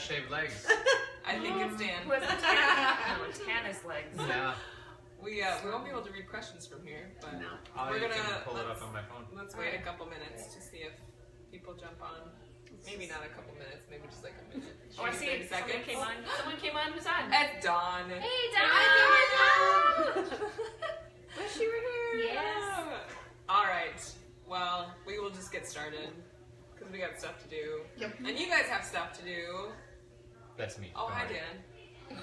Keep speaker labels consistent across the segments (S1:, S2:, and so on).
S1: best shaved legs?
S2: I think it's Dan.
S3: Who has the tannest legs?
S1: Yeah.
S2: We won't be able to read questions from here, but
S1: We're gonna pull it up on my phone.
S2: let's wait a couple minutes to see if people jump on. Maybe not a couple minutes, maybe just like a minute.
S3: Oh, I see.
S2: 30 seconds.
S3: Someone came on. Who's on?
S2: It's Dawn.
S3: Hey, Dawn!
S2: Wish you were here.
S3: Yes.
S2: All right. Well, we will just get started because we got stuff to do.
S4: Yep.
S2: And you guys have stuff to do.
S1: That's me.
S2: Oh, hi, Dan.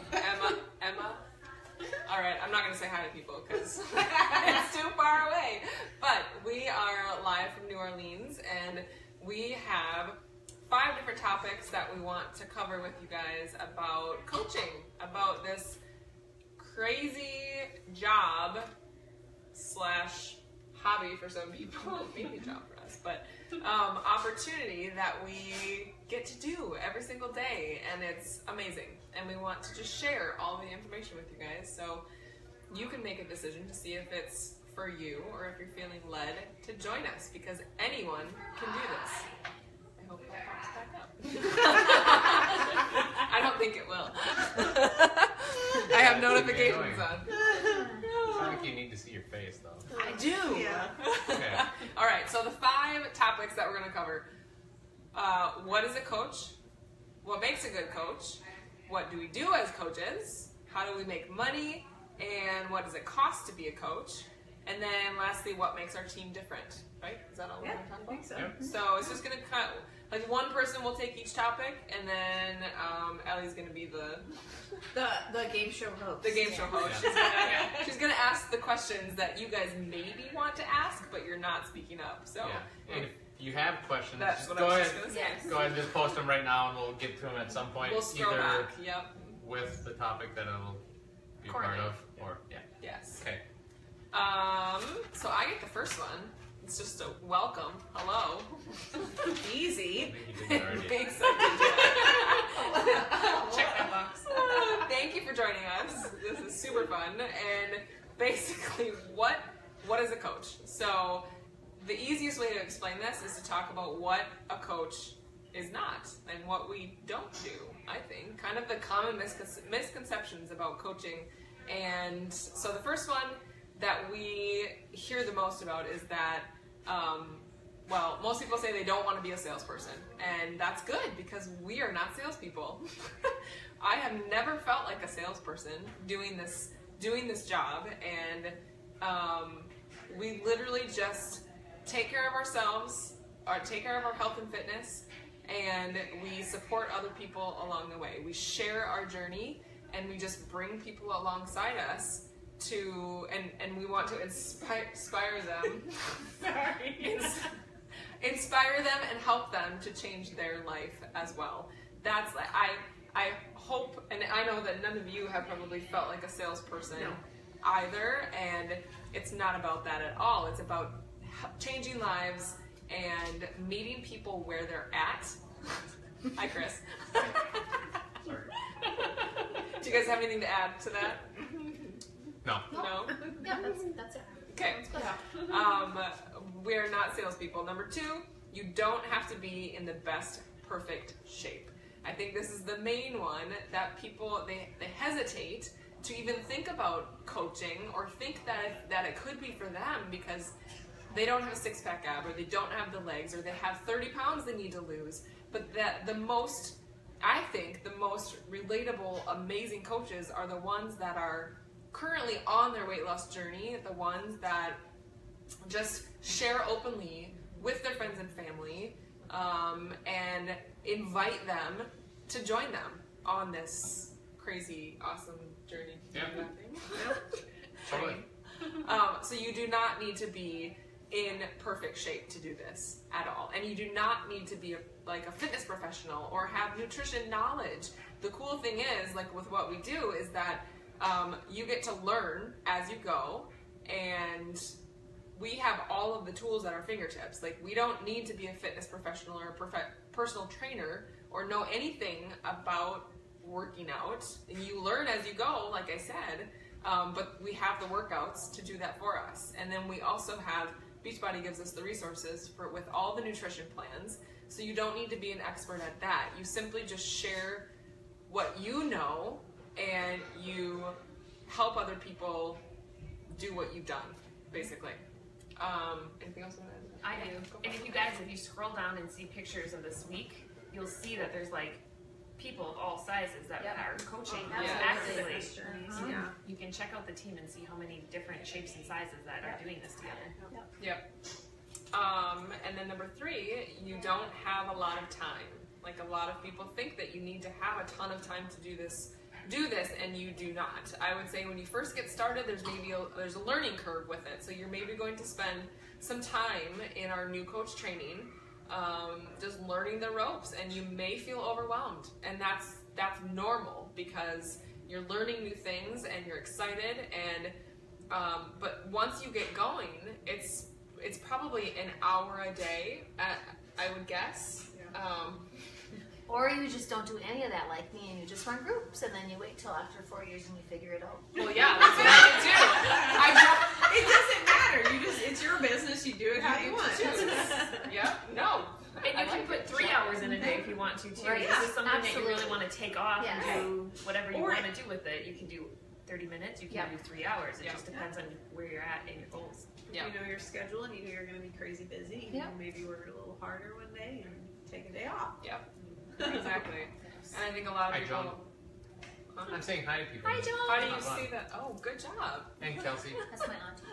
S2: Emma. All right, I'm not going to say hi to people because it's too far away. But we are live from New Orleans, and we have 5 different topics that we want to cover with you guys about coaching, about this crazy job / hobby for some people, maybe job for us, but opportunity that we get to do every single day, and it's amazing. And we want to just share all the information with you guys, so you can make a decision to see if it's for you or if you're feeling led to join us, because anyone can do this. I hope that pops back up. I don't think it will. I have notifications on.
S1: It's not like you need to see your face, though.
S2: I do.
S4: Yeah.
S1: Okay.
S2: All right, so the 5 topics that we're going to cover. What is a coach? What makes a good coach? What do we do as coaches? How do we make money? And what does it cost to be a coach? And then lastly, what makes our team different? Right? Is that all we're going to talk about?
S4: I think so.
S1: Yep.
S2: So it's just going to cut, like one person will take each topic, and then Ellie's going to be the
S4: game show host.
S2: game show host.
S1: Yeah.
S2: She's gonna ask the questions that you guys maybe want to ask, but you're not speaking up. So
S1: Yeah. And if you have questions,
S2: that's
S1: just
S2: what
S1: go
S2: I was
S1: ahead.
S2: just gonna say.
S3: Yes.
S1: Go ahead and just post them right now, and we'll get to them at some point.
S2: We'll scroll
S1: either
S2: back. Yep.
S1: with the topic that it'll be part
S3: Coordinate.
S1: of, or yeah.
S2: Yes.
S1: Okay.
S2: So I get the first one. It's just a welcome. Hello. Easy.
S1: I think you did that already.
S2: Thanks. I
S3: Check that box.
S2: did. Thank you for joining us. This is super fun. And basically, what is a coach? So the easiest way to explain this is to talk about what a coach is not and what we don't do, I think. Kind of the common misconceptions about coaching. And so the first one that we hear the most about is that, well, most people say they don't want to be a salesperson. And that's good because we are not salespeople. I have never felt like a salesperson doing this job. And we literally just take care of ourselves, or take care of our health and fitness, and we support other people along the way. We share our journey, and we just bring people alongside us to, and we want to inspire them.
S3: Sorry.
S2: Inspire them and help them to change their life as well. That's like, I hope, and I know that none of you have probably felt like a salesperson either, and it's not about that at all. It's about changing lives and meeting people where they're at. Hi, Chris.
S1: Sorry.
S2: Do you guys have anything to add to that?
S1: No.
S2: No?
S3: Yeah, that's it.
S2: Okay. We're not salespeople. Number 2, you don't have to be in the best perfect shape. I think this is the main one that people, they hesitate to even think about coaching or think that it could be for them because they don't have a 6-pack ab, or they don't have the legs, or they have 30 pounds they need to lose. But I think the most relatable, amazing coaches are the ones that are currently on their weight loss journey, the ones that just share openly with their friends and family, and invite them to join them on this crazy, awesome journey.
S1: Yeah.
S2: Totally. So you do not need to be in perfect shape to do this at all, and you do not need to be a fitness professional or have nutrition knowledge. The cool thing is, like with what we do, is that you get to learn as you go, and we have all of the tools at our fingertips. Like, we don't need to be a fitness professional or a personal trainer or know anything about working out. And you learn as you go, like I said, but we have the workouts to do that for us. And then we also have Beachbody gives us the resources with all the nutrition plans, so you don't need to be an expert at that. You simply just share what you know, and you help other people do what you've done, basically. Anything else you want to add?
S3: I do. And if you scroll down and see pictures of this week, you'll see that there's like people of all sizes that are coaching actively. You can check out the team and see how many different shapes and sizes that are doing this together.
S2: Yep. And then number 3, you don't have a lot of time. Like a lot of people think that you need to have a ton of time to do this, and you do not. I would say when you first get started, there's a learning curve with it. So you're maybe going to spend some time in our new coach training, just learning the ropes, and you may feel overwhelmed, and that's normal because you're learning new things and you're excited. And but once you get going, it's probably an hour a day, I would guess.
S5: Or you just don't do any of that like me and you just run groups and then you wait till after 4 years and you figure it out.
S2: Well, yeah, that's what I do.
S4: It doesn't matter. It's your business. You do it how you want.
S2: Yep. No.
S3: And you can put 3 hours in a day if you want to, too.
S5: Right.
S3: This is something
S5: Absolutely.
S3: that you really want to take off
S5: Yeah.
S3: and do whatever you want to do with it. You can do 30 minutes, you can do 3 hours. It just depends on where you're at in your goals.
S2: Yeah.
S4: You know your schedule and you know you're going to be crazy busy. You know, maybe work a little harder one day and take a day off.
S2: Yep. Exactly. And I think a lot of
S1: Hi,
S2: people...
S1: John. I'm saying hi to people.
S5: Hi, John.
S2: How do you see that? Oh, good job.
S1: And Kelsey.
S5: That's my auntie.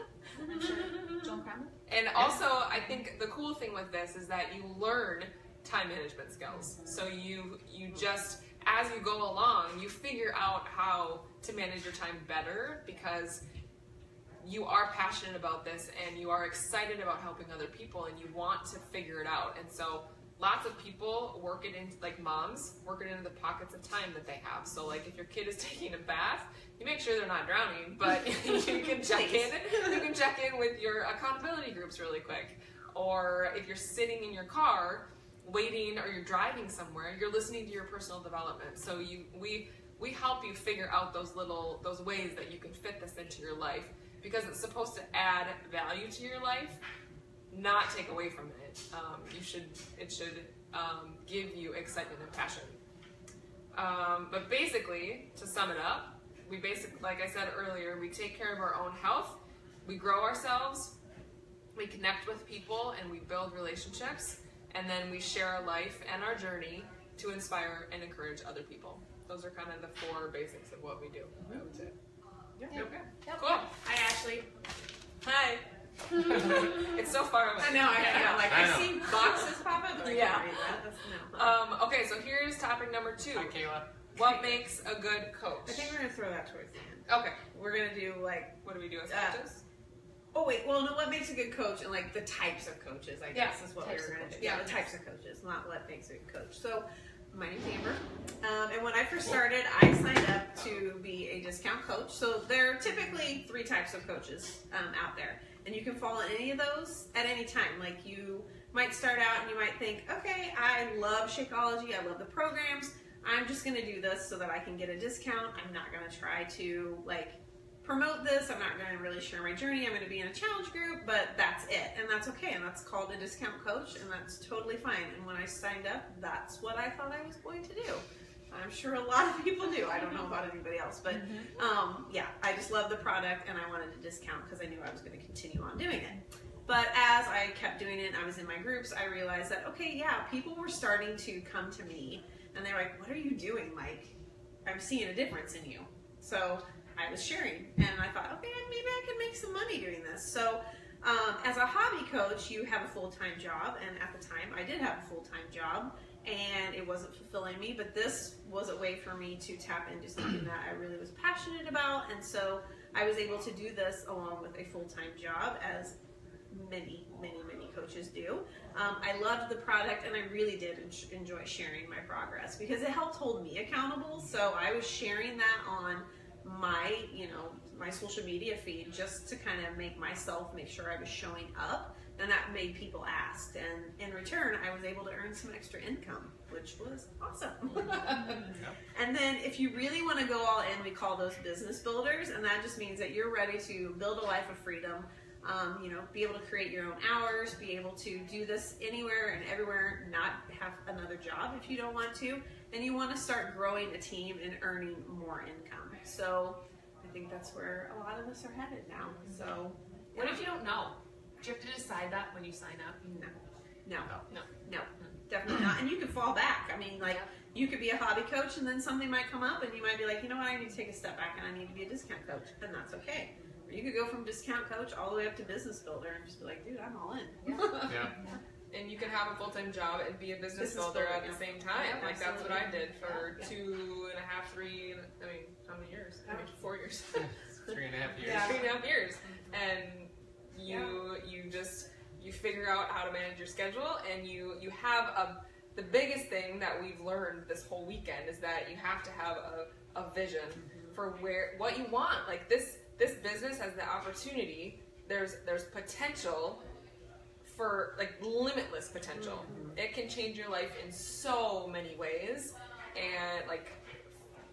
S5: I'm sure. Joan Kramer.
S2: And also, I think the cool thing with this is that you learn time management skills. So you just, as you go along, you figure out how to manage your time better because you are passionate about this and you are excited about helping other people and you want to figure it out. And so lots of people work it into, like moms, work it into the pockets of time that they have. So like if your kid is taking a bath, you make sure they're not drowning, but you can check in. You can check in with your accountability groups really quick. Or if you're sitting in your car waiting or you're driving somewhere, you're listening to your personal development. So we help you figure out those ways that you can fit this into your life because it's supposed to add value to your life, not take away from it. It should give you excitement and passion. But basically, to sum it up, like I said earlier, we take care of our own health, we grow ourselves, we connect with people, and we build relationships, and then we share our life and our journey to inspire and encourage other people. Those are kind of the 4 basics of what we do, I would say. Okay. Cool.
S3: Hi, Ashley.
S2: Hi. It's so far away.
S4: I know. I see boxes pop up. Like,
S2: Yeah.
S4: No.
S2: Okay, so here's topic number 2.
S1: Hi, Kayla.
S2: What makes a good coach?
S4: I think we're going to throw that towards the end.
S2: Okay.
S4: We're going to do like,
S2: What do we do as coaches?
S4: oh wait, well no, what makes a good coach and like the types of coaches, I guess is what we
S5: Types
S4: were
S5: of
S4: going to do.
S5: coaches.
S4: Yeah, the types of coaches, not what makes a good coach. So my name's Amber, and when I first started, I signed up to be a discount coach. So there are typically 3 types of coaches out there, and you can fall in any of those at any time. Like you might start out and you might think, okay, I love Shakeology, I love the programs, I'm just going to do this so that I can get a discount. I'm not going to try to like promote this. I'm not going to really share my journey. I'm going to be in a challenge group, but that's it. And that's okay. And that's called a discount coach, and that's totally fine. And when I signed up, that's what I thought I was going to do. I'm sure a lot of people do. I don't know about anybody else, but yeah, I just love the product and I wanted a discount because I knew I was going to continue on doing it. But as I kept doing it and I was in my groups, I realized that, okay, yeah, people were starting to come to me and they're like, what are you doing? Like, I'm seeing a difference in you. So I was sharing and I thought, okay, maybe I can make some money doing this. So as a hobby coach, you have a full-time job, and at the time I did have a full-time job and it wasn't fulfilling me, but this was a way for me to tap into something that I really was passionate about, and so I was able to do this along with a full-time job, as many coaches do. I loved the product and I really did enjoy sharing my progress because it helped hold me accountable. So I was sharing that on my, my social media feed just to kind of make sure I was showing up, and that made people ask. And in return, I was able to earn some extra income, which was awesome. And then if you really want to go all in, we call those business builders, and that just means that you're ready to build a life of freedom, You know, be able to create your own hours, be able to do this anywhere and everywhere, not have another job if you don't want to, and you want to start growing a team and earning more income. So I think that's where a lot of us are headed now. So
S3: What if you don't know? Do you have to decide that when you sign up?
S4: no,
S3: No.
S4: definitely not. And you can fall back. I mean, like, you could be a hobby coach and then something might come up and you might be like, you know what, I need to take a step back and I need to be a discount coach, and that's okay. Or you could go from discount coach all the way up to business builder and just be like, dude, I'm all in.
S1: Yeah.
S2: And you can have a full-time job and be a business builder at the same time.
S4: Yeah,
S2: Like, that's what I did for
S4: Yeah.
S2: 2.5, 3, I mean, how many years? I mean, 4 years.
S1: 3.5 years.
S4: Yeah.
S2: 3.5 years. And you figure out how to manage your schedule, and you have the biggest thing that we've learned this whole weekend is that you have to have a vision for what you want. Like, this business has the opportunity. There's potential for, like, limitless potential. It can change your life in so many ways, and like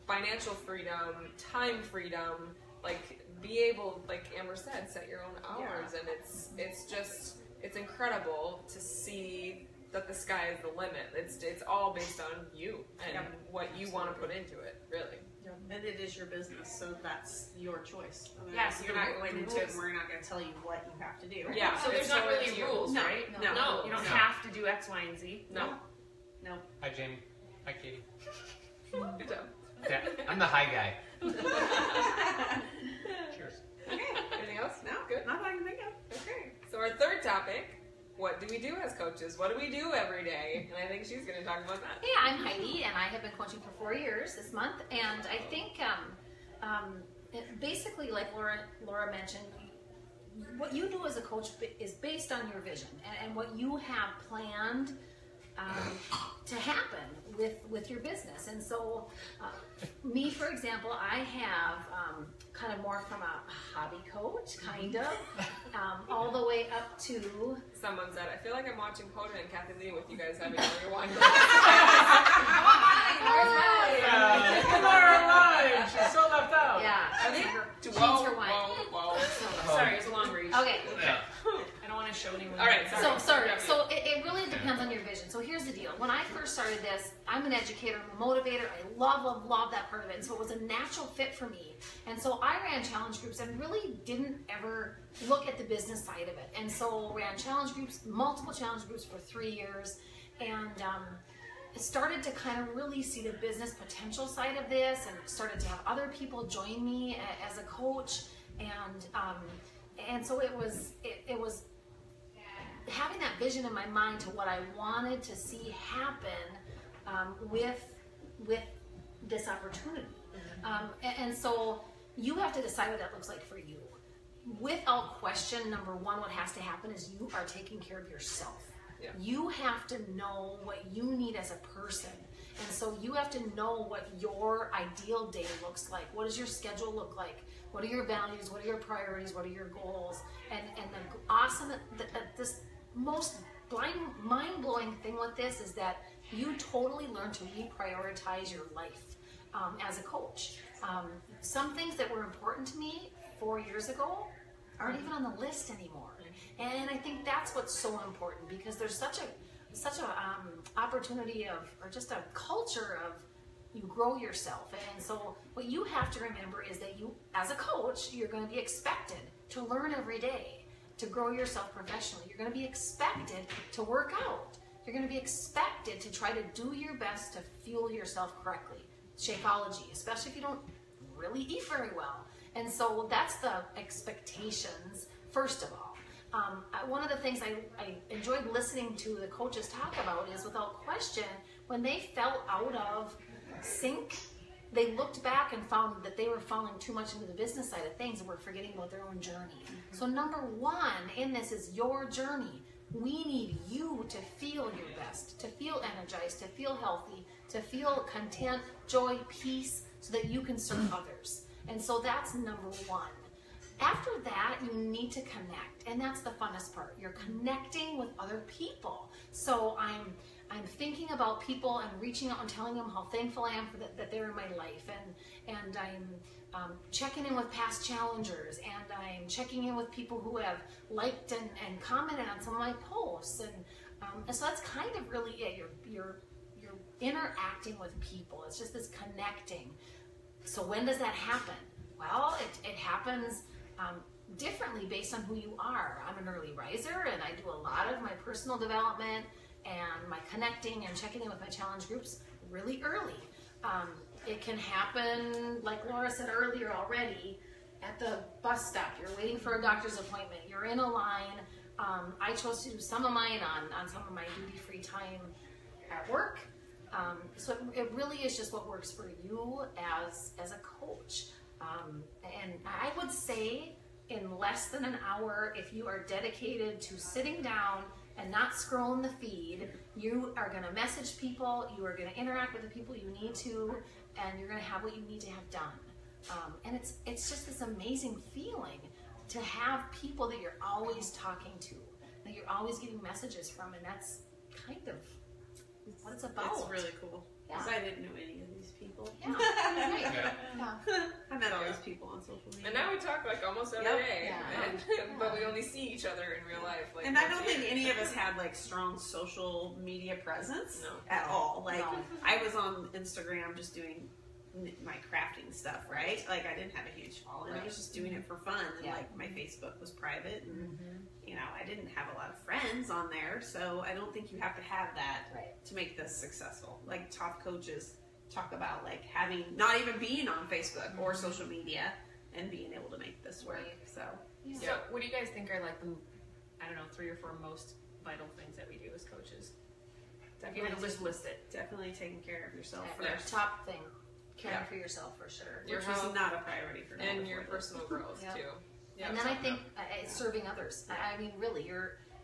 S2: financial freedom, time freedom, like be able, like Amber said, set your own hours, and it's incredible to see that the sky is the limit. It's all based on you and what you want to put into it, really.
S4: And it is your business, so that's your choice. I mean,
S3: Yes,
S4: you're not going into it and we're not going to tell you what you have to do.
S2: Yeah.
S3: So there's not really rules,
S4: No,
S3: right?
S4: no.
S3: You don't have to do X, Y, and Z.
S2: No.
S1: Hi, Jamie. Hi, Katie.
S2: Good job.
S1: Yeah, I'm the high guy. Cheers.
S2: Okay. Anything else?
S4: No,
S2: Good.
S4: not that I can think of.
S2: Okay. So our third topic. What do we do as coaches? What do we do every day? And I think she's going to talk about that.
S5: Yeah, I'm Heidi, and I have been coaching for 4 years this month. And I think, basically, like Laura mentioned, what you do as a coach is based on your vision and what you have planned to happen with your business. And so, me, for example, I have kind of more from a hobby coach, kind of, all the way up to...
S2: Someone said, I feel like I'm watching Hoda and Kathy Lee with you guys having your wine.
S1: Laura wine. She's so left out.
S5: Yeah.
S2: Are they?
S5: She needs her wine.
S2: Whoa.
S3: Sorry, it's a long reach.
S5: Okay.
S1: Yeah.
S3: I don't want to show anyone.
S2: All right,
S5: So it really depends on your vision. So here's the deal. When I first started this, I'm an educator, I'm a motivator. I love that part of it. And so it was a natural fit for me. And so I ran challenge groups and really didn't ever look at the business side of it. And so ran challenge groups, multiple challenge groups for 3 years. And started to kind of really see the business potential side of this, and started to have other people join me as a coach. And so it was having that vision in my mind to what I wanted to see happen with this opportunity. And so you have to decide what that looks like for you. Without question, number one, what has to happen is you are taking care of yourself.
S2: Yeah.
S5: You have to know what you need as a person. And so you have to know what your ideal day looks like. What does your schedule look like? What are your values? What are your priorities? What are your goals? And the awesome, this most mind-blowing thing with this is that you totally learn to reprioritize your life as a coach. Some things that were important to me 4 years ago aren't even on the list anymore. And I think that's what's so important, because there's such a opportunity or just a culture of you grow yourself. And so what you have to remember is that you, as a coach, you're going to be expected to learn every day, to grow yourself professionally. You're going to be expected to work out. You're going to be expected to try to do your best to fuel yourself correctly. Shakeology, especially if you don't really eat very well. And so that's the expectations, first of all. One of the things I enjoyed listening to the coaches talk about is, without question, when they fell out of sync, they looked back and found that they were falling too much into the business side of things and were forgetting about their own journey. So number one in this is your journey. We need you to feel your best, to feel energized, to feel healthy, to feel content, joy, peace, so that you can serve others. And so that's number one. After that, you need to connect, and that's the funnest part. You're connecting with other people. So I'm thinking about people and reaching out and telling them how thankful I am for that they're in my life, and I'm checking in with past challengers, and I'm checking in with people who have liked and commented on some of my posts, and so that's kind of really it. You're interacting with people. It's just this connecting. So when does that happen? Well, it happens differently based on who you are. I'm an early riser, and I do a lot of my personal development and my connecting and checking in with my challenge groups really early. It can happen, like Laura said earlier already, at the bus stop. You're waiting for a doctor's appointment. You're in a line. I chose to do some of mine on some of my duty-free time at work. So it really is just what works for you as a coach. And I would say in less than an hour, if you are dedicated to sitting down and not scrolling the feed, you are going to message people, you are going to interact with the people you need to, and you're going to have what you need to have done. And it's just this amazing feeling to have people that you're always talking to, that you're always getting messages from, and that's kind of what it's about.
S4: It's really cool. Because I didn't know any of these people.
S5: Yeah. Right.
S1: Yeah.
S4: I met all these people on social media.
S2: And now we talk like almost every day, but we only see each other in real life. Like,
S4: and I don't think any of us had like strong social media presence at all. Like I was on Instagram just doing my crafting stuff, right? Like I didn't have a huge following. I was just doing it for fun, and like my Facebook was private, and you know I didn't have a lot of friends on there, so I don't think you have to have that to make this successful. Like top coaches talk about like having not even being on Facebook or social media and being able to make this work. So
S3: So what do you guys think are like the 3 or 4 most vital things that we do as coaches? If you were to just list it.
S4: definitely taking care of yourself
S5: First.
S4: first.
S5: Top thing. Caring for yourself for sure.
S2: Your
S4: Which
S2: health
S4: is not a priority for
S2: and your personal growth too. Yeah,
S5: and then I think serving others. I mean, really,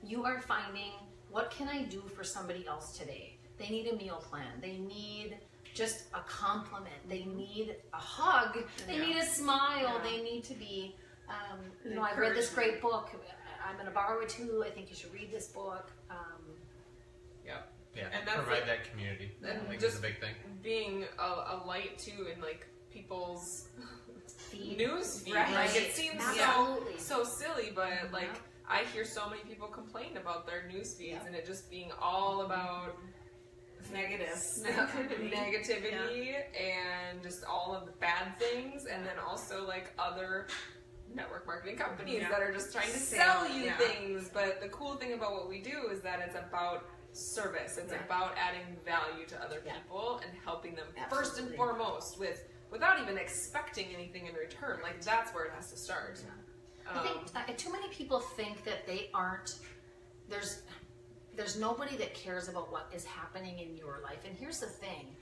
S5: you are finding what can I do for somebody else today? They need a meal plan. They need just a compliment. They need a hug. They need a smile. They need to be. I read this great book. I'm going to borrow it too. I think you should read this book.
S1: Yeah,
S2: and that's
S1: provide that community. I think
S2: just
S1: is a big thing.
S2: Being a light too in like people's
S5: Feed.
S2: news feed.
S5: Right.
S2: Like it seems
S5: Absolutely.
S2: so silly, but like I hear so many people complain about their news feeds and it just being all about negativity and just all of the bad things, and then also like other network marketing companies that are just trying to sell you things. But the cool thing about what we do is that it's about service. It's about adding value to other people and helping them first and foremost without even expecting anything in return. Like that's where it has to start.
S5: I think too many people think that they aren't. There's nobody that cares about what is happening in your life. And here's the thing: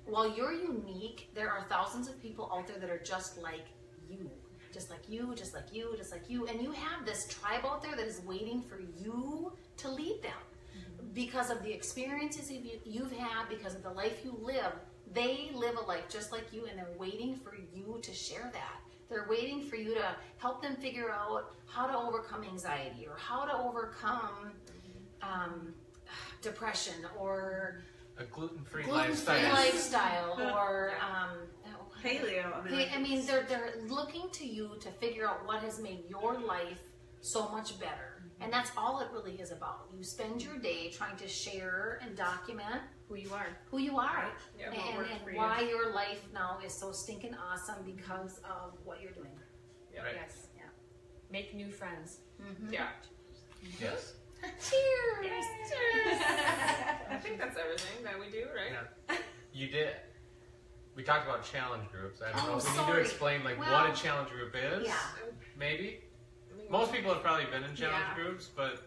S5: while you're unique, there are thousands of people out there that are just like you, just like you, just like you, just like you, and you have this tribe out there that is waiting for you to lead them. Because of the experiences you've had, because of the life you live, they live a life just like you, and they're waiting for you to share that. They're waiting for you to help them figure out how to overcome anxiety, or how to overcome depression, or
S1: A gluten-free
S5: gluten-free lifestyle, or
S4: paleo.
S5: I mean, they're looking to you to figure out what has made your life so much better. And that's all it really is about. You spend your day trying to share and document
S3: Who you are.
S5: and why your life now is so stinking awesome because of what you're doing.
S1: Right.
S3: Yes. Yeah. Make new friends.
S2: Yeah.
S1: Yes.
S5: Cheers! Cheers!
S2: I think that's everything that we do, right?
S1: Yeah. You did. We talked about challenge groups. I don't know if we need to
S5: sorry.
S1: explain like
S5: Well,
S1: what a challenge group is.
S5: Yeah.
S1: Maybe. Most people have probably been in challenge groups, but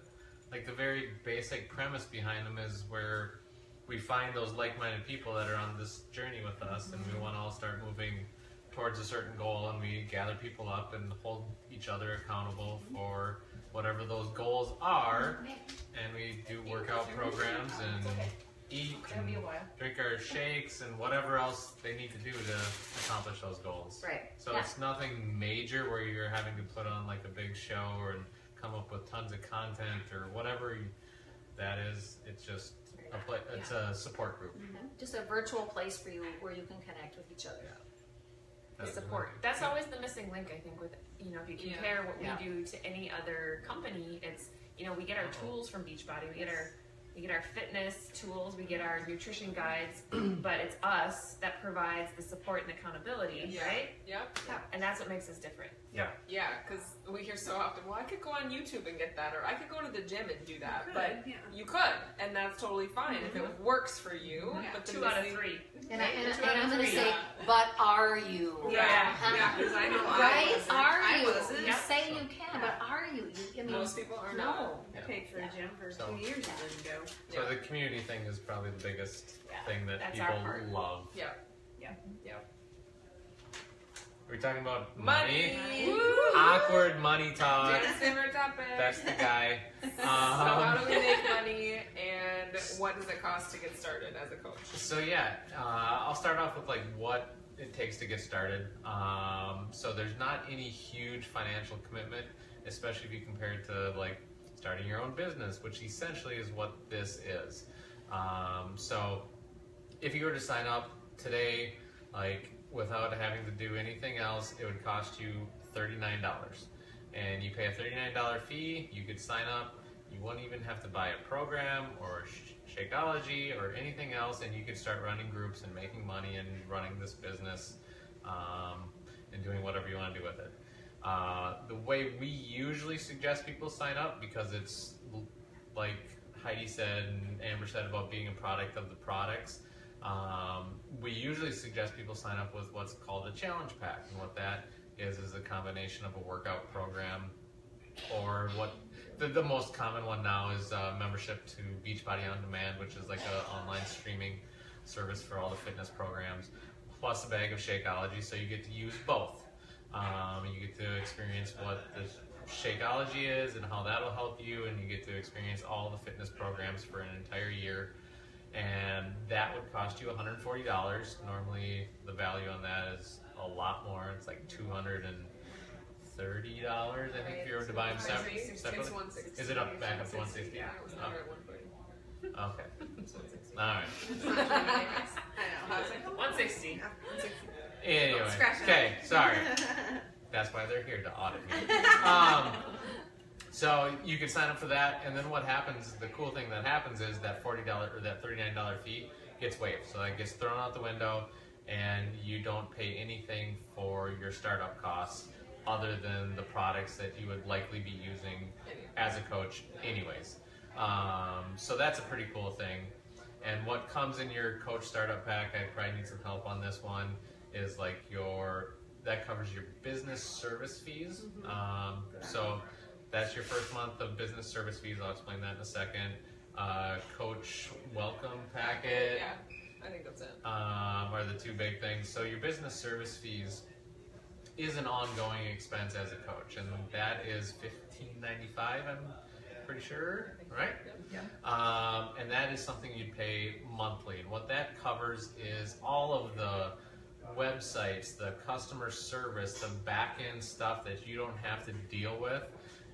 S1: like the very basic premise behind them is where we find those like-minded people that are on this journey with us, and we want to all start moving towards a certain goal, and we gather people up and hold each other accountable for whatever those goals are, and we do workout programs and eat
S3: It'll be a
S1: and
S3: while.
S1: drink our shakes and whatever else they need to do to accomplish those goals.
S4: Right.
S1: So it's nothing major where you're having to put on like a big show or come up with tons of content or whatever that is. It's just it's a support group.
S5: Just a virtual place for you where you can connect with each other.
S1: That's
S3: Support. That's always the missing link, I think, with, if you compare what we do to any other company, it's, we get our tools from Beachbody, we get our fitness tools, we get our nutrition guides, but it's us that provides the support and accountability, right?
S2: Yep.
S3: And that's what makes us different.
S1: Yeah.
S2: Yeah, because we hear so often, well, I could go on YouTube and get that, or I could go to the gym and do that. You could, and that's totally fine if it works for you. But
S3: 2 out of 3.
S5: And I'm going to say, but are you?
S2: Yeah, because I know
S5: Right?
S2: I
S5: You
S2: wasn't.
S5: say you can, but are you?
S2: Most people are
S5: no.
S2: not.
S4: I paid for a gym for 2 years and didn't go.
S1: So the community thing is probably the biggest thing that
S3: That's our
S1: people
S3: part.
S1: love.
S2: Yeah.
S1: Are we talking about money?
S2: Woo!
S1: Awkward money talk.
S2: Jen's favorite topic.
S1: That's the guy.
S2: So how do we make money, and what does it cost to get started as a coach?
S1: So I'll start off with like what it takes to get started. So there's not any huge financial commitment, especially if you compare it to like starting your own business, which essentially is what this is. So if you were to sign up today, like without having to do anything else, it would cost you $39. And you pay a $39 fee, you could sign up, you wouldn't even have to buy a program or Shakeology or anything else, and you could start running groups and making money and running this business and doing whatever you want to do with it. The way we usually suggest people sign up, because it's like Heidi said and Amber said about being a product of the products, we usually suggest people sign up with what's called a challenge pack. And what that is a combination of a workout program, or what the most common one now is membership to Beachbody On Demand, which is like an online streaming service for all the fitness programs, plus a bag of Shakeology, so you get to use both. You get to experience what the Shakeology is and how that'll help you, and you get to experience all the fitness programs for an entire year. And that would cost you $140. Normally, the value on that is a lot more. It's like $230, I think, if you were to buy them separately.
S2: It's 160.
S1: Is it up back up to 160?
S2: Yeah, it was never at 140.
S1: Okay. All right.
S4: I know. I was like,
S3: 160.
S1: Anyway, okay, sorry. That's why they're here, to audit me. So you can sign up for that, and then what happens, the cool thing that happens is that $40 or that $39 fee gets waived. So that gets thrown out the window, and you don't pay anything for your startup costs other than the products that you would likely be using as a coach anyways. So that's a pretty cool thing. And what comes in your coach startup pack, I probably need some help on this one, is like that covers your business service fees. So that's your first month of business service fees. I'll explain that in a second. Coach welcome packet.
S2: Yeah, I think that's it.
S1: Are the two big things. So your business service fees is an ongoing expense as a coach, and that is $15.95, I'm pretty sure, right?
S2: Yeah.
S1: And that is something you'd pay monthly. And what that covers is all of the websites, the customer service, the back-end stuff that you don't have to deal with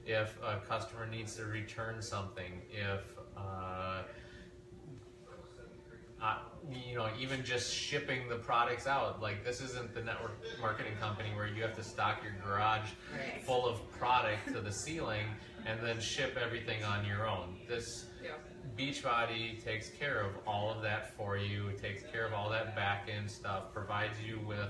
S1: if a customer needs to return something, if even just shipping the products out. Like, this isn't the network marketing company where you have to stock your garage full of product to the ceiling and then ship everything on your own. This Beachbody takes care of all of that for you. It takes care of all that back-end stuff, provides you with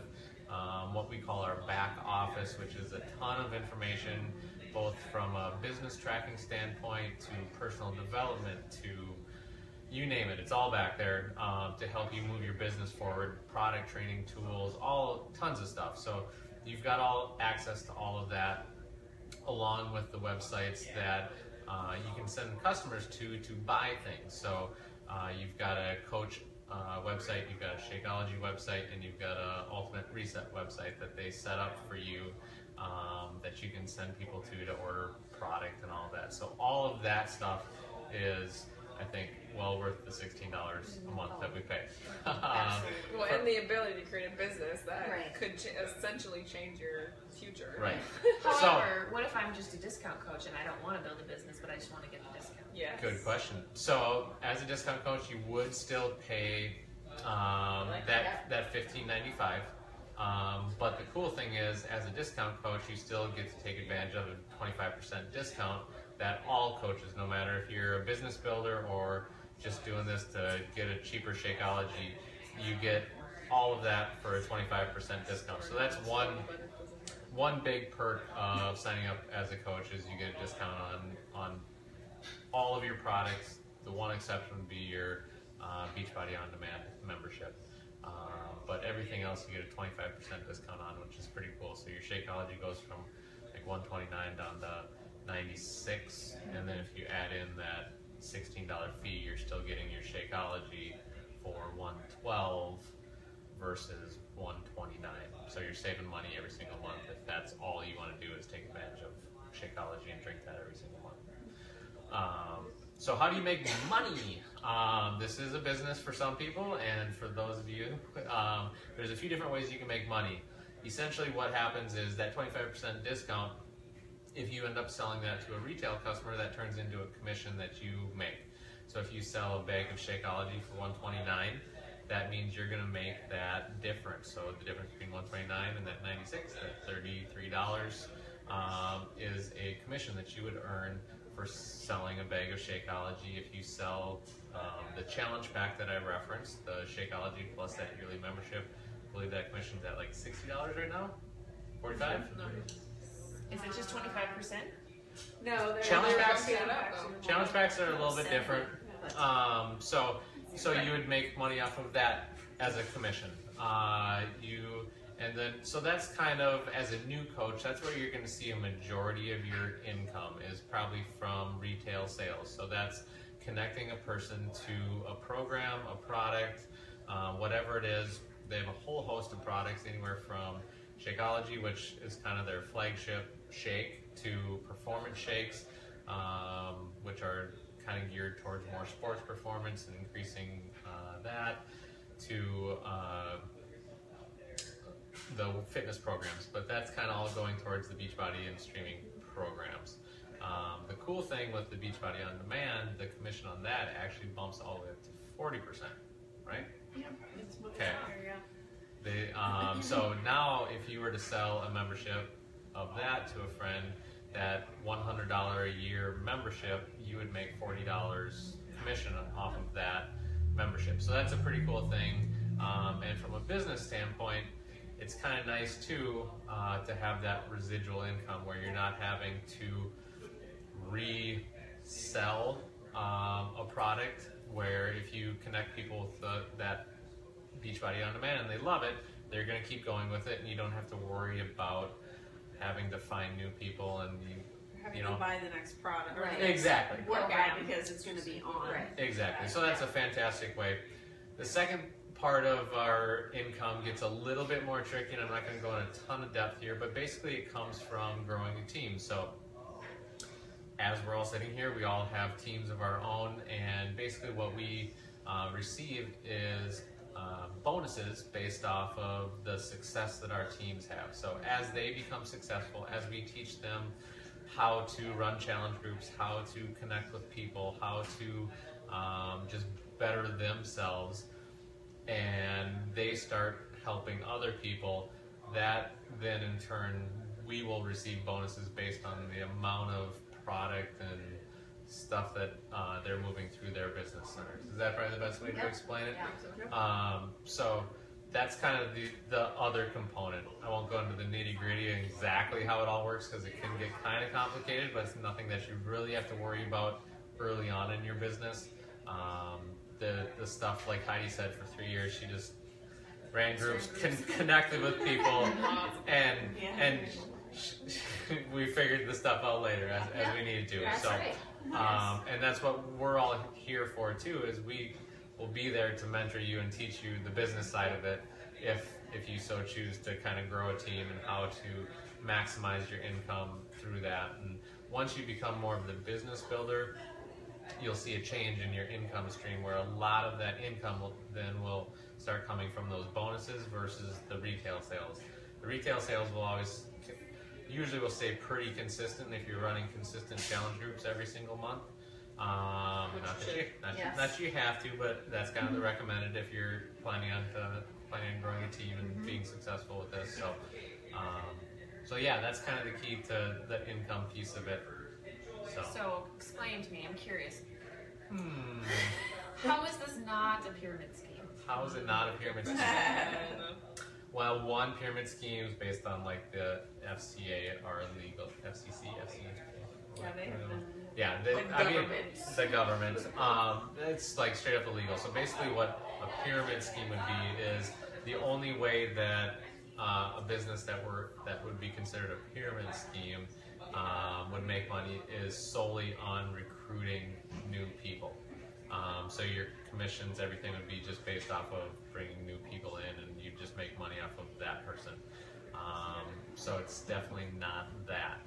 S1: what we call our back office, which is a ton of information, both from a business tracking standpoint to personal development to you name it. It's all back there to help you move your business forward, product training tools, tons of stuff. So you've got all access to all of that, along with the websites that you can send customers to buy things. So you've got a coach website, you've got a Shakeology website, and you've got a Ultimate Reset website that they set up for you that you can send people to order product and all that. So all of that stuff is I think, well worth the $16 a month that we pay.
S2: Well, and the ability to create a business that
S5: Right.
S2: could essentially change your future.
S1: Right.
S3: However, what if I'm just a discount coach and I don't want to build a business, but I just want to get the discount?
S2: Yes.
S1: Good question. So, as a discount coach, you would still pay that $15.95. But the cool thing is, as a discount coach, you still get to take advantage of a 25% discount that all coaches, no matter if you're a business builder or just doing this to get a cheaper Shakeology, you get all of that for a 25% discount. So that's one big perk of signing up as a coach is you get a discount on all of your products. The one exception would be your Beachbody On Demand membership. But everything else you get a 25% discount on, which is pretty cool. So your Shakeology goes from like $129 down to $96, and then if you add in that $16 fee, you're still getting your Shakeology for $112 versus $129. So you're saving money every single month if that's all you want to do is take advantage of Shakeology and drink that every single month. So how do you make money? This is a business for some people, and for those of you, there's a few different ways you can make money. Essentially what happens is that 25% discount, if you end up selling that to a retail customer, that turns into a commission that you make. So if you sell a bag of Shakeology for $129, that means you're going to make that difference. So the difference between $129 and that $96, that $33, is a commission that you would earn for selling a bag of Shakeology. If you sell the challenge pack that I referenced, the Shakeology plus that yearly membership, I believe that commission's at like $60 right now? 45?
S2: No.
S3: Is it just 25%?
S2: No, they're
S1: Challenge
S2: they're
S1: packs?
S2: backing it up, though.
S1: Challenge packs are a little bit different. So you would make money off of that as a commission. So that's kind of, as a new coach, that's where you're going to see a majority of your income is probably from retail sales. So that's connecting a person to a program, a product, whatever it is. They have a whole host of products, anywhere from Shakeology, which is kind of their flagship shake, to performance shakes, which are kind of geared towards more sports performance and increasing that, to the fitness programs. But that's kind of all going towards the Beachbody and streaming programs. The cool thing with the Beachbody On Demand, the commission on that actually bumps all the way up to 40%, right?
S4: Yep. It's much
S1: Okay.
S4: higher, yeah.
S1: So now if you were to sell a membership of that to a friend, that $100 a year membership, you would make $40 commission off of that membership. So that's a pretty cool thing. And from a business standpoint, it's kind of nice too to have that residual income where you're not having to resell a product, where if you connect people with that Beachbody On Demand and they love it, they're going to keep going with it, and you don't have to worry about having to find new people and
S4: Having to buy the next product.
S5: Right.
S1: Exactly.
S4: Workout because it's going to be on.
S5: Right.
S1: Exactly. So that's a fantastic way. The second part of our income gets a little bit more tricky, and I'm not going to go in a ton of depth here, but basically it comes from growing a team. So as we're all sitting here, we all have teams of our own, and basically what we receive is bonuses based off of the success that our teams have. So as they become successful, as we teach them how to run challenge groups, how to connect with people, how to just better themselves, and they start helping other people, that then in turn we will receive bonuses based on the amount of product and stuff that they're moving through their business centers. Is that probably the best way to explain it?
S5: Yeah.
S1: So that's kind of the other component. I won't go into the nitty gritty and exactly how it all works, because it can get kind of complicated, but it's nothing that you really have to worry about early on in your business. The stuff, like Heidi said, for 3 years she just ran groups, connected with people, and we figured the stuff out later as we needed to.
S5: That's
S1: so,
S5: right.
S1: and that's what we're all here for too. Is we will be there to mentor you and teach you the business side of it, if you so choose to kind of grow a team and how to maximize your income through that. And once you become more of the business builder, you'll see a change in your income stream where a lot of that income will start coming from those bonuses versus the retail sales. The retail sales usually will stay pretty consistent if you're running consistent challenge groups every single month. Not that you have to, but that's kind of the recommended if you're planning on growing a team and being successful with this. So yeah, that's kind of the key to the income piece of it.
S3: So explain to me, I'm curious. How is this not a pyramid scheme?
S1: How is it not a pyramid scheme? Well, one pyramid scheme is based on like the FCA or legal FCC. The government. It's like straight up illegal. So basically, what a pyramid scheme would be is the only way that a business that would be considered a pyramid scheme would make money is solely on recruiting new people. So your commissions, everything would be just based off of bringing new people in, and you just make money off of that person. So it's definitely not that.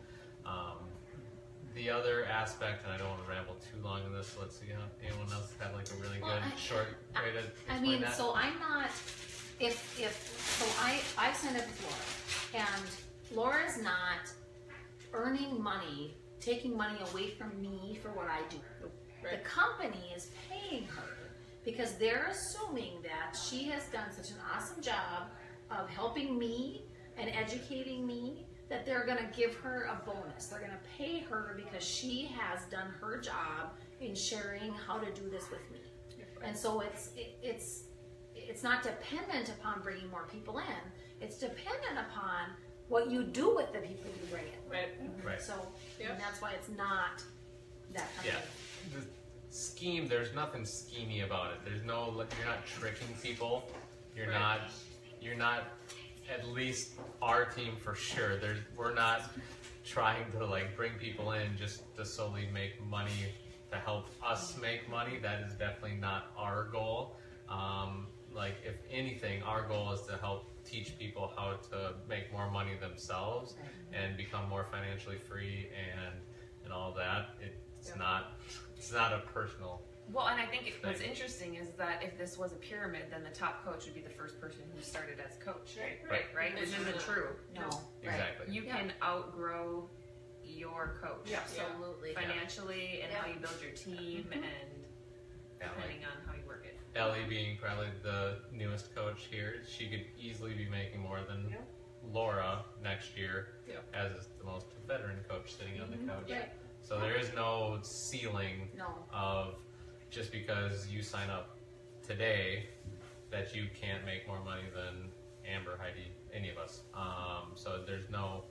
S1: The other aspect, and I don't want to ramble too long on this, so let's see how anyone else have like a really good short way to explain that.
S5: So I'm not, I signed up with Laura, and Laura's not earning money, taking money away from me for what I do. Right. The company is paying her because they're assuming that she has done such an awesome job of helping me and educating me that they're going to give her a bonus. They're going to pay her because she has done her job in sharing how to do this with me. And so it's not dependent upon bringing more people in. It's dependent upon what you do with the people you bring in.
S1: Right.
S5: So and that's why it's not that kind of
S1: the scheme. There's nothing schemy about it. There's no. You're not tricking people. You're not. At least our team for sure. We're not trying to like bring people in just to solely make money to help us make money. That is definitely not our goal. Like if anything, our goal is to help teach people how to make more money themselves and become more financially free and all that. It's not a personal.
S3: Well, and I think what's interesting is that if this was a pyramid, then the top coach would be the first person who started as coach. Right? Which isn't true.
S5: No.
S1: Exactly.
S3: You can outgrow your coach.
S5: Yeah, absolutely.
S3: Financially and how you build your team and depending on how you work it.
S1: Ellie being probably the newest coach here, she could easily be making more than Laura next year as the most veteran coach sitting on the couch.
S5: Right.
S1: So there is no ceiling of just because you sign up today that you can't make more money than Amber, Heidi, any of us. So there's no,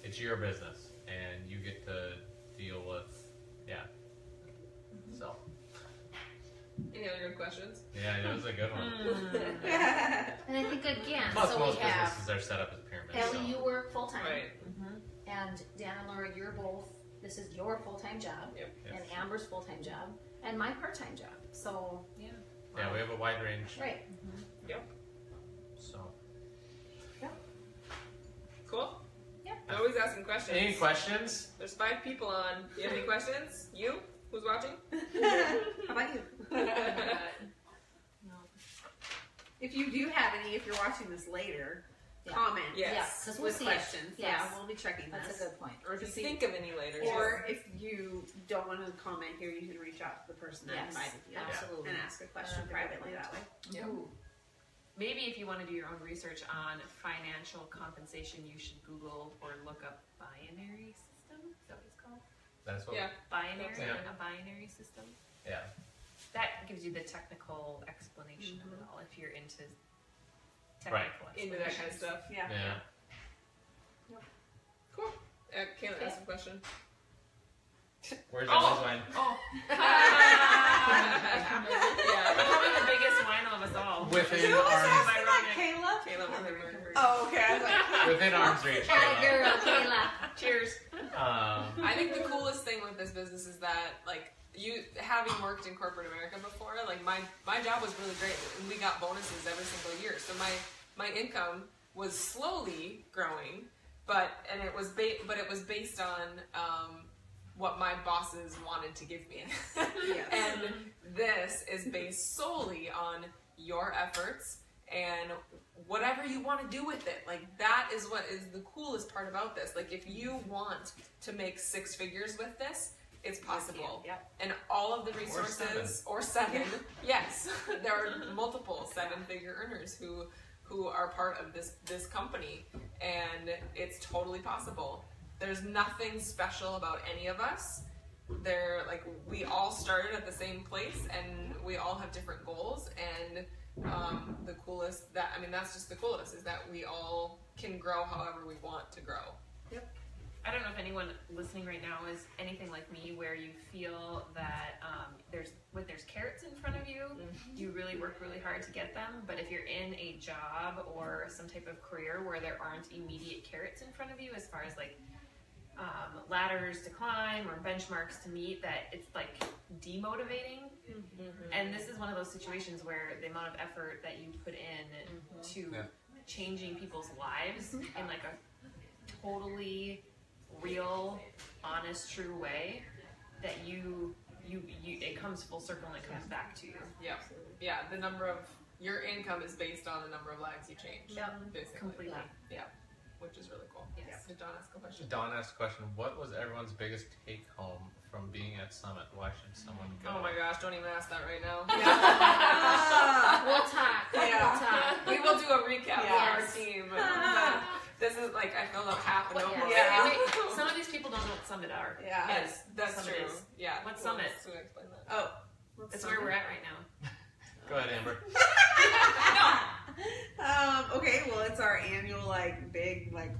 S1: it's your business and you get to deal with, So.
S2: Any other good questions?
S1: Yeah, it was a good one.
S5: And I think again,
S1: Plus
S5: so
S1: most
S5: we have
S1: businesses are set up as pyramids.
S5: Ellie, you work full time,
S2: Right.
S5: and Dan and Laura, you're both. This is your full time job, and Amber's full time job, and my part time job. So
S1: yeah, we have a wide range.
S5: Right.
S2: Yep.
S1: So.
S2: Cool.
S5: Yep.
S2: I'm always asking questions.
S1: Any questions?
S2: There's 5 people on. Do you have any questions? You? Who's watching?
S4: How about you?
S5: No.
S4: If you do have any, if you're watching this later, comment.
S2: Yes.
S5: Because we'll
S4: with
S5: see
S4: questions.
S5: it. Yes.
S4: Yeah, we'll be checking
S5: That's
S4: this.
S5: a good point.
S2: Or if you
S4: To see-
S2: think of any later.
S4: Or if you don't want to comment here, you can reach out to the person that
S5: Yes,
S4: invited you
S5: absolutely.
S4: and ask a question privately that way.
S2: Yeah.
S3: Ooh. Maybe if you want to do your own research on financial compensation, you should Google or look up binary system. Is that what it's called?
S1: That's what.
S3: Binary,
S1: Yeah.
S3: a binary system.
S1: Yeah.
S3: That gives you the technical explanation of it all if you're into
S1: Right.
S3: technical
S2: Into that kind of stuff.
S4: Yeah.
S2: Cool. Kayla, ask a question.
S1: Where's Ellie's wine?
S3: Oh.
S2: Yeah.
S3: Probably the biggest wine of us all.
S1: Within
S4: Who was
S1: arms.
S4: asking that, Kayla?
S2: Kayla was the
S4: Oh, okay. I was like,
S1: Within arm's reach.
S5: Atta
S1: Kayla.
S5: girl, Kayla.
S3: Cheers.
S2: I think the coolest thing with this business is that, like, you having worked in corporate America before, like my job was really great, and we got bonuses every single year. So my income was slowly growing, but it was based on what my bosses wanted to give me. And this is based solely on your efforts and whatever you want to do with it. Like, that is what is the coolest part about this. Like, if you want to make 6 figures with this, it's possible. And all of the resources, or 7, yes, there are multiple 7-figure earners who are part of this company, and it's totally possible. There's nothing special about any of us. They're like, we all started at the same place, and we all have different goals, and the coolest, that's just the coolest, is that we all can grow however we want to grow.
S3: I don't know if anyone listening right now is anything like me, where you feel that there's carrots in front of you, you really work really hard to get them. But if you're in a job or some type of career where there aren't immediate carrots in front of you, as far as like ladders to climb or benchmarks to meet, that it's like demotivating. And this is one of those situations where the amount of effort that you put in to changing people's lives in like a totally real, honest, true way, that you it comes full circle and it comes back to you.
S2: The number of your income is based on the number of lives you change. Basically.
S3: Completely.
S2: Which is really cool. Did Dawn ask a question?
S1: Dawn asked a question. What was everyone's biggest take home from being at Summit? Why should someone go?
S2: Oh my gosh, don't even ask that right now.
S5: We'll talk. We'll talk.
S2: We will do a recap for our team. This is like, I filled up half a notebook.
S3: Wait. Some of these people don't know what Summit are.
S2: Yes, that's
S3: Summit
S2: true.
S3: is.
S2: Yeah.
S3: What's Summit?
S2: So explain that.
S4: Oh,
S3: That's where we're at right now.
S1: Go ahead, Amber.
S4: Okay, well, it's our annual like big like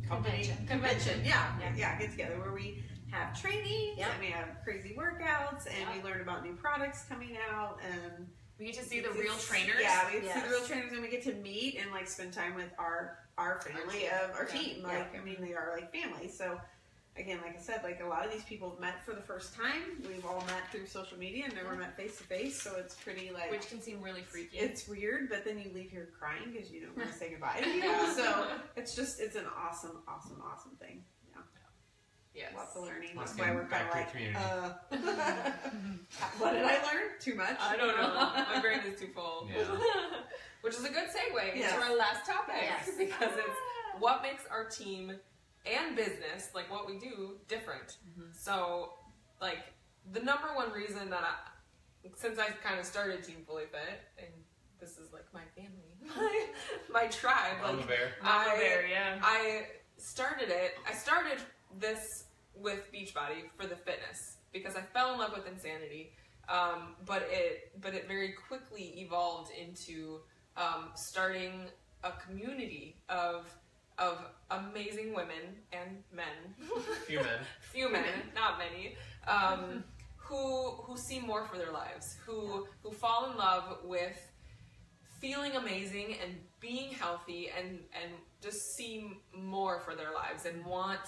S4: company convention. Yeah, get together where we have trainings and we have crazy workouts and we learn about new products coming out, and
S3: we get to see the real trainers.
S4: Yeah, we get to see the real trainers, and we get to meet and like spend time with our family of our team. Like, I mean, they are like family. So again, like I said, like a lot of these people have met for the first time. We've all met through social media and never met face to face. So it's pretty like,
S3: which can seem really freaky.
S4: It's weird, but then you leave here crying because you don't want to say goodbye to people. So it's an awesome thing.
S2: Yes.
S4: Lots of learning.
S1: Let's
S4: That's why we're kind of like,
S1: community.
S4: what did I learn? Too much?
S2: I don't know. My brain is too full. Which is a good segue into our last topic, because it's what makes our team and business, like what we do, different. So, like, the number one reason that since I kind of started Team FullyFit, and this is like my family, my tribe.
S1: Mama Bear.
S2: I started this with Beachbody for the fitness, because I fell in love with insanity, but it very quickly evolved into starting a community of amazing women and men, few men, not many, who see more for their lives, who fall in love with feeling amazing and being healthy, and just see more for their lives, and want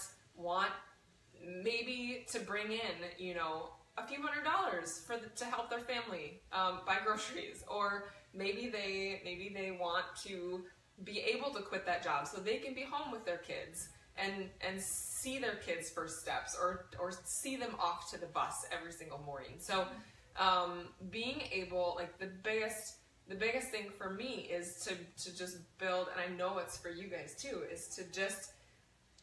S2: maybe to bring in, a few $100s to help their family buy groceries, or maybe they want to be able to quit that job so they can be home with their kids and see their kids' first steps, or see them off to the bus every single morning. So being able, like, the biggest thing for me is to just build, and I know it's for you guys too, is to just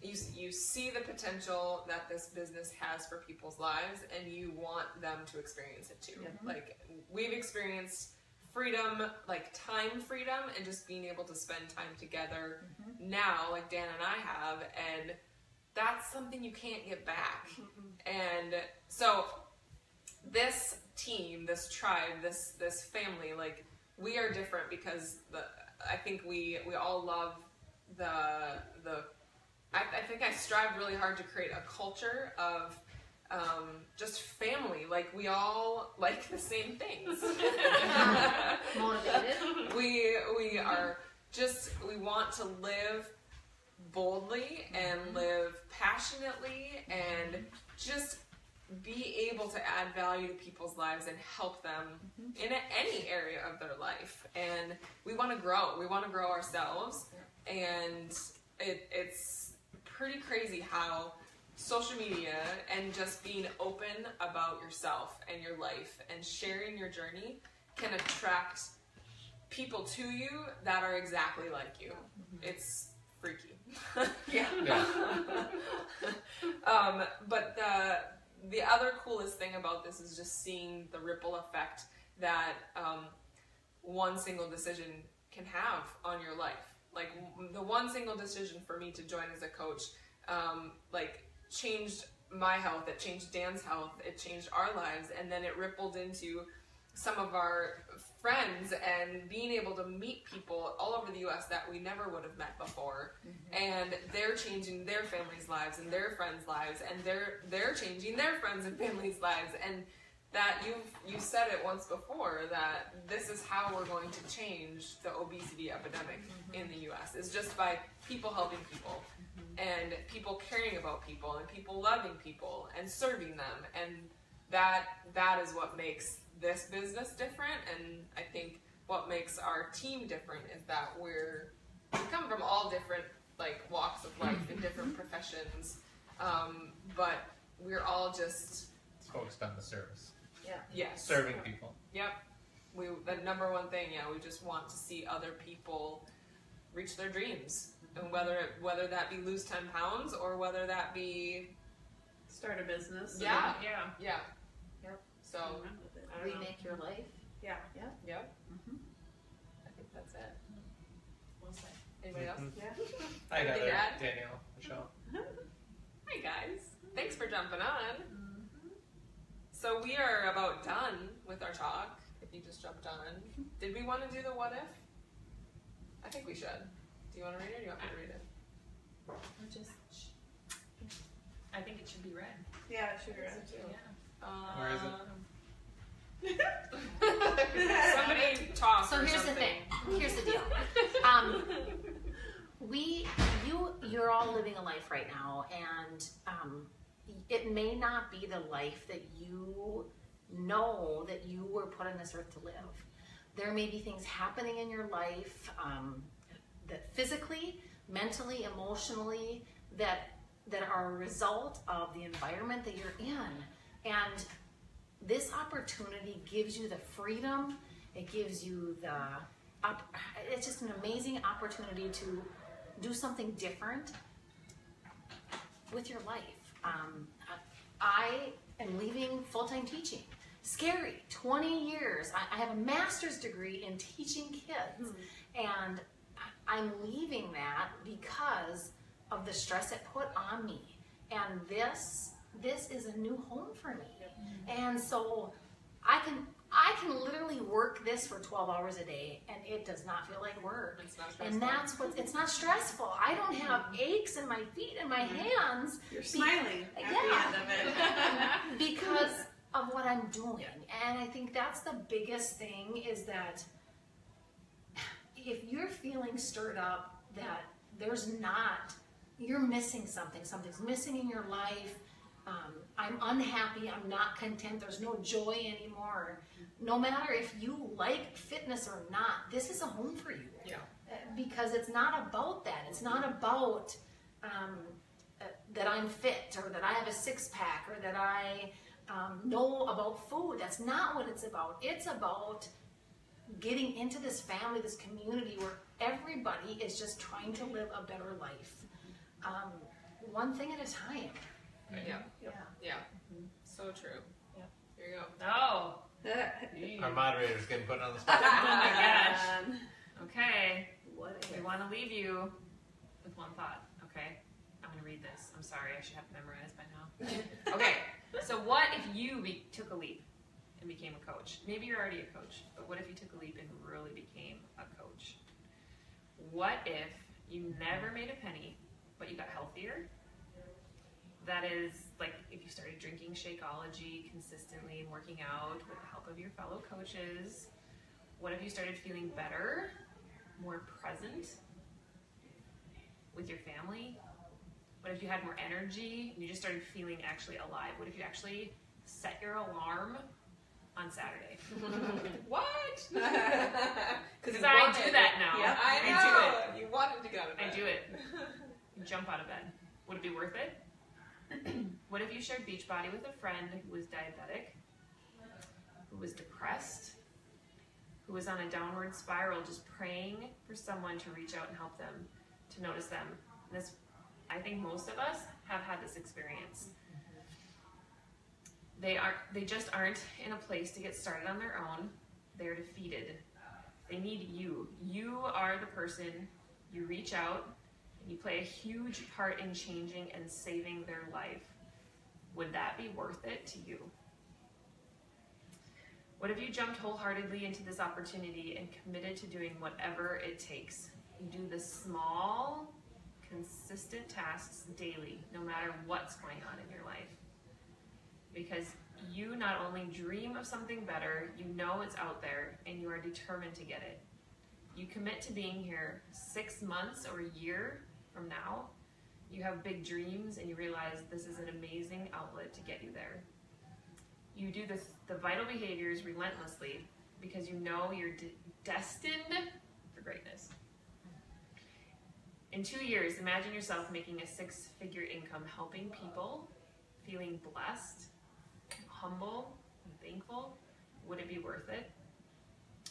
S2: you see the potential that this business has for people's lives, and you want them to experience it too. Like, we've experienced freedom, like time freedom, and just being able to spend time together now, like Dan and I have, and that's something you can't get back. And so this team, this tribe, this family, like, we are different because I think we all love I think I strive really hard to create a culture of just family. Like, we all like the same things.
S5: Motivated.
S2: We are just, we want to live boldly and live passionately and just be able to add value to people's lives and help them in any area of their life. And we want to grow. We want to grow ourselves. And it's pretty crazy how social media and just being open about yourself and your life and sharing your journey can attract people to you that are exactly like you. It's freaky.
S4: Yeah.
S2: But the other coolest thing about this is just seeing the ripple effect that one single decision can have on your life. Like the one single decision for me to join as a coach, like changed my health, it changed Dan's health, it changed our lives, and then it rippled into some of our friends and being able to meet people all over the U.S. that we never would have met before. And they're changing their families' lives and their friends' lives, and they're changing their friends and families' lives. And that you said it once before, that this is how we're going to change the obesity epidemic in the U.S. is just by people helping people and people caring about people and people loving people and serving them. And that is what makes this business different. And I think what makes our team different is that we come from all different like walks of life and different professions, but we're all just
S1: focused on the service.
S4: Yeah.
S2: Yes.
S1: Serving people.
S2: Yep. The number one thing, we just want to see other people reach their dreams, and whether that be lose 10 pounds or whether that be
S4: Start a business.
S2: Yeah.
S4: Yep.
S2: So I don't know.
S5: Remake your life.
S4: Yeah.
S2: Yep. I think that's it.
S5: Well said.
S2: Anybody else?
S4: Yeah.
S1: Hi,
S2: Anything to add?
S1: Danielle, Michelle.
S2: Hi guys. Thanks for jumping on. So we are about done with our talk. If you just jumped on, did we want to do the what if? I think we should. Do you want to read it or do you want me to read it?
S3: I think it should be read.
S4: Yeah, it should be read.
S3: Yeah.
S1: Where is
S2: it? Somebody talk.
S5: So
S2: or
S5: here's
S2: something.
S5: the thing. Here's the deal. You're all living a life right now, and it may not be the life that you know that you were put on this earth to live. There may be things happening in your life that physically, mentally, emotionally, that are a result of the environment that you're in. And this opportunity gives you the freedom, it gives you it's just an amazing opportunity to do something different with your life. I am leaving full-time teaching. Scary, 20 years. I have a master's degree in teaching kids, and I'm leaving that because of the stress it put on me. And this is a new home for me. And so I can literally work this for 12 hours a day, and it does not feel like work.
S2: It's not stressful.
S5: And it's not stressful. I don't have aches in my feet and my hands.
S4: You're smiling at the end of it.
S5: Because of what I'm doing. And I think that's the biggest thing, is that if you're feeling stirred up that you're missing something, something's missing in your life, I'm unhappy, I'm not content, there's no joy anymore. No matter if you like fitness or not, this is a home for you.
S2: Yeah.
S5: Because it's not about that. It's not about that I'm fit, or that I have a six-pack, or that I know about food. That's not what it's about. It's about getting into this family, this community where everybody is just trying to live a better life. One thing at a time.
S2: Yeah. So true.
S5: Yeah.
S2: Here you go.
S3: Oh.
S1: Our moderator's getting put on the spot.
S3: Oh my gosh. Okay.
S4: What if?
S3: We want to leave you with one thought. Okay. I'm going to read this. I'm sorry. I should have it memorized by now. Okay. So what if you took a leap and became a coach? Maybe you're already a coach, but what if you took a leap and really became a coach? What if you never made a penny, but you got healthier? That is, like, if you started drinking Shakeology consistently and working out with the help of your fellow coaches. What if you started feeling better, more present with your family? What if you had more energy and you just started feeling actually alive? What if you actually set your alarm on Saturday?
S2: What?
S3: Because I do that now.
S2: Yep, I know.
S3: do it.
S2: You wanted to go to bed.
S3: I do it. Jump out of bed. Would it be worth it? What if you shared Beachbody with a friend who was diabetic, who was depressed, who was on a downward spiral, just praying for someone to reach out and help them, to notice them? And this, I think most of us have had this experience. They just aren't in a place to get started on their own. They're defeated. They need you. You are the person. You reach out and you play a huge part in changing and saving their life. Would that be worth it to you? What if you jumped wholeheartedly into this opportunity and committed to doing whatever it takes? You do the small, consistent tasks daily, no matter what's going on in your life. Because you not only dream of something better, you know it's out there, and you are determined to get it. You commit to being here 6 months or a year from now. You have big dreams, and you realize this is an amazing outlet to get you there. You do the vital behaviors relentlessly because you know you're destined for greatness. In 2 years, imagine yourself making a 6-figure income, helping people, feeling blessed, humble, and thankful. Would it be worth it?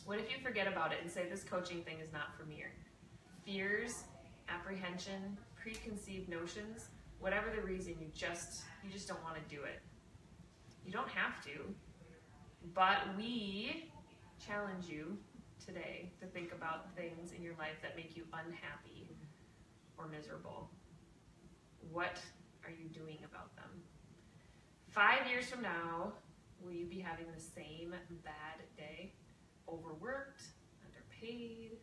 S3: What if you forget about it and say this coaching thing is not for me? Fears, apprehension, preconceived notions, whatever the reason, you just don't want to do it. You don't have to, but we challenge you today to think about things in your life that make you unhappy or miserable. What are you doing about them? 5 years from now, will you be having the same bad day? Overworked, underpaid,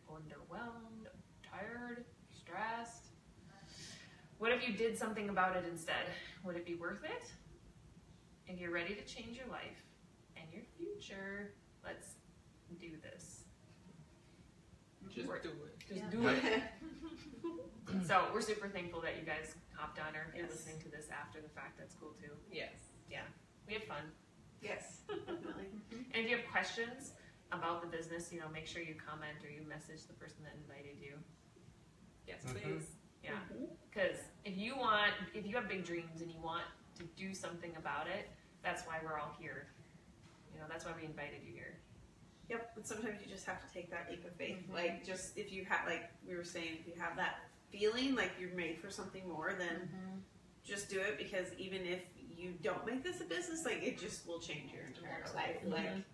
S3: underwhelmed, tired, stressed? What if you did something about it instead? Would it be worth it? If you're ready to change your life and your future, let's do this.
S2: Just do it.
S3: Just do it. So we're super thankful that you guys hopped on, or if you're listening to this after the fact, that's cool too.
S2: Yes.
S3: Yeah, we had fun.
S4: Yes, definitely.
S3: And if you have questions about the business, make sure you comment or you message the person that invited you.
S2: Yes, please.
S3: Yeah, because if you have big dreams and you want to do something about it, that's why we're all here. That's why we invited you here.
S4: Yep, and sometimes you just have to take that leap of faith. Like, just if you have, like we were saying, if you have that feeling like you're made for something more, then just do it, because even if you don't make this a business, like, it just will change your entire life. Like,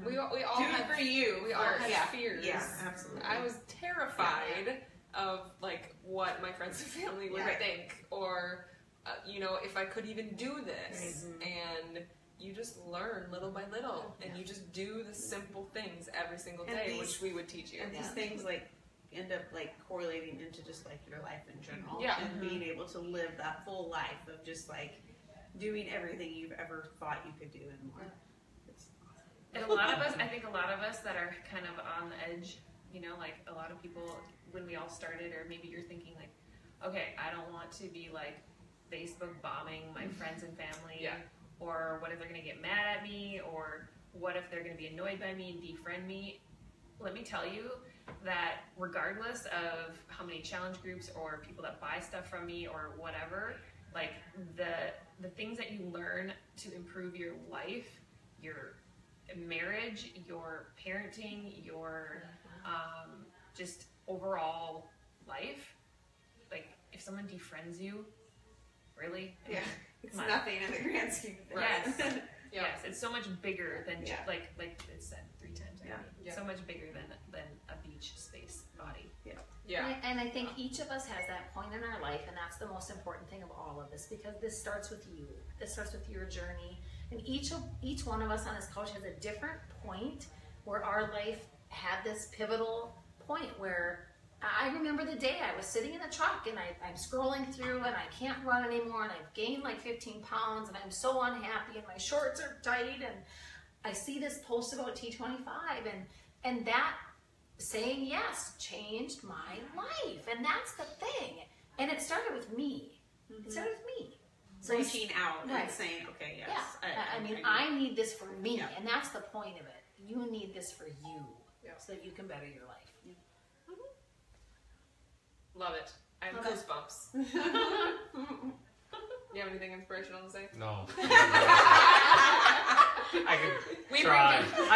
S2: we all
S4: do
S2: have,
S4: it for you.
S2: We all have fears.
S4: Yeah, absolutely.
S2: I was terrified of like what my friends and family would think, or if I could even do this. And you just learn little by little, and you just do the simple things every single day, which we would teach you.
S4: And these things like end up like correlating into just like your life in general, and being able to live that full life of just like doing everything you've ever thought you could do and more. It's awesome.
S3: And I think a lot of us that are kind of on the edge, like a lot of people when we all started, or maybe you're thinking like, okay, I don't want to be like Facebook bombing my friends and family, or what if they're going to get mad at me, or what if they're going to be annoyed by me and defriend me? Let me tell you that regardless of how many challenge groups or people that buy stuff from me or whatever, like the things that you learn to improve your life, your marriage, your parenting, your just overall life, like if someone defriends you, really?
S4: It's nothing in the grand scheme of things.
S3: Yes, it's so much bigger than like it's said 3 times. So much bigger than a beach space body.
S5: And I think each of us has that point in our life, and that's the most important thing of all of this, because this starts with you. This starts with your journey, and each one of us on this couch has a different point where our life had this pivotal point where I remember the day I was sitting in a truck and I'm scrolling through and I can't run anymore, and I've gained like 15 pounds and I'm so unhappy and my shorts are tight, and I see this post about T25, and that saying yes changed my life, and that's the thing. And it started with me. It started with me.
S4: So reaching out and saying, okay, yes.
S5: Yeah. I need this for me, and that's the point of it. You need this for you, so that you can better your life.
S2: Love it. I have goosebumps. You have anything inspirational to say?
S1: No. I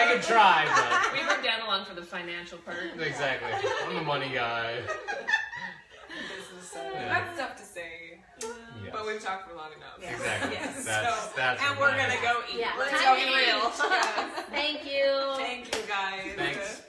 S1: can try, but
S3: we bring Dan along for the financial part.
S1: exactly. I'm the money guy.
S2: That's tough to say.
S1: Yes.
S2: But we've talked for long enough.
S4: Yes.
S1: Exactly.
S4: Yes.
S1: That's
S4: And we're gonna go eat.
S5: Yeah.
S4: Let's
S5: Time
S4: go
S5: to
S4: eat.
S5: eat. Thank you.
S2: Thank you guys.
S1: Thanks.